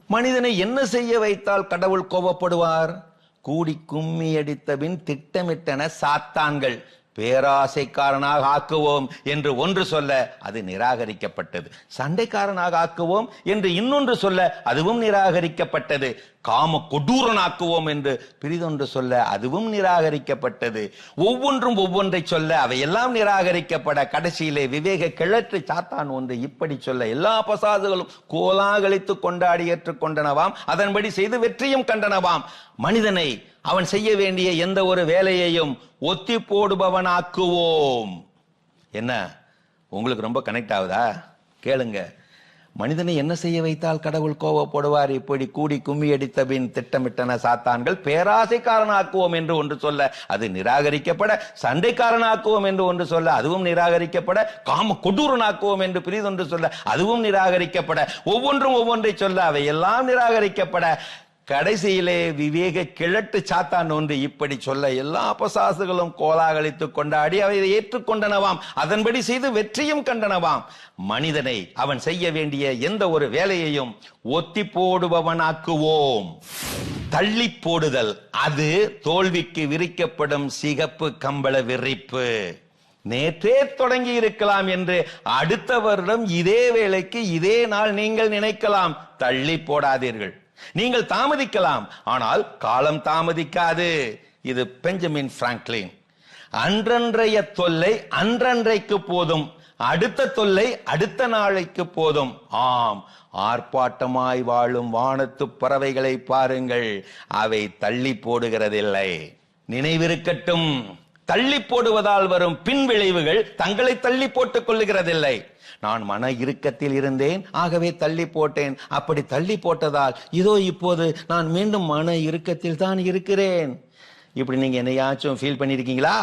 மனிதனை என்ன செய்ய வைத்தால் கடவுள் கோபப்படுவார்? கூடி கும்மி அடித்தபின் திட்டமிட்டன சாத்தான்கள், பேராசைக்காரனாக ஆக்குவோம் என்று ஒன்று சொல்ல அது நிராகரிக்கப்பட்டது. சண்டைக்காரனாக ஆக்குவோம் என்று இன்னொன்று சொல்ல அதுவும் நிராகரிக்கப்பட்டது. காம கொடூரனாக்குவோம் என்று பிரிதொன்று சொல்ல அதுவும் நிராகரிக்கப்பட்டது. ஒவ்வொன்றும் ஒவ்வொன்றை சொல்ல அவையெல்லாம் நிராகரிக்கப்பட கடைசியிலே விவேக கிழற்று சாத்தான் ஒன்று இப்படி சொல்ல எல்லா பசாதுகளும் கோலாகலித்து கொண்டாடி ஏற்றுக்கொண்டனவாம், அதன்படி செய்து வெற்றியும் கண்டனவாம். மனிதனை அவன் செய்ய வேண்டிய எந்த ஒரு வேலையையும் ஒத்தி போடுபவனாக்குவோம். என்ன உங்களுக்கு ரொம்ப கனெக்ட் ஆகுதா? கேளுங்க. மனிதனை என்ன செய்ய வைத்தால் கடவுள் கோபப்படுவார்? இப்படி கூடி கும்மி அடித்த பின் திட்டமிட்டன சாத்தான்கள், பேராசைக்காரனாக்குவோம் என்று ஒன்று சொல்ல அது நிராகரிக்கப்பட, சண்டைக்காரனாக்குவோம் என்று ஒன்று சொல்ல அதுவும் நிராகரிக்கப்பட, காம கொடூரனாக்குவோம் என்று பிரிதொன்று சொல்ல அதுவும் நிராகரிக்கப்பட, ஒவ்வொன்றும் ஒவ்வொன்றை சொல்ல அவையெல்லாம் நிராகரிக்கப்பட கடைசியிலே விவேக கிழட்டு சாத்தான் ஒன்று இப்படி சொல்ல எல்லா பசாசுகளும் கோலாகலித்து கொண்டாடி அவை ஏற்றுக்கொண்டனவாம், அதன்படி செய்து வெற்றியும் கண்டனவாம். மனிதனை அவன் செய்ய வேண்டிய எந்த ஒரு வேலையையும் ஒத்தி போடுபவனாக்குவோம். தள்ளி போடுதல் அது தோல்விக்கு விரிக்கப்படும் சிகப்பு கம்பள விரிப்பு. நேற்றே தொடங்கி இருக்கலாம் என்று அடுத்த வருடம் இதே வேளைக்கு இதே நாள் நீங்கள் நினைக்கலாம். தள்ளி போடாதீர்கள். நீங்கள் தாமதிக்கலாம், ஆனால் காலம் தாமதிக்காது. இது பெஞ்சமின் பிராங்க்லின். அன்றன்றைய தொல்லை அன்றன்றைக்கு போதும், அடுத்த தொல்லை அடுத்த நாளைக்கு போதும். ஆம், ஆர்ப்பாட்டமாய் வாழும் வானத்து பறவைகளை பாருங்கள், அவை தள்ளி போடுகிறதில்லை. நினைவிருக்கட்டும், தள்ளி போடுவதால் வரும் பின் விளைவுகள் தங்களை தள்ளி போட்டுக் கொள்ளுகிறதில்லை. நான் மன இறுக்கத்தில் இருந்தேன், ஆகவே தள்ளி போட்டேன். அப்படி தள்ளி போட்டதால் இதோ இப்போது நான் மீண்டும் மன இறுக்கத்தில் தான் இருக்கிறேன். இப்படி நீங்க என்னையாச்சும் ஃபீல் பண்ணிருக்கீங்களா?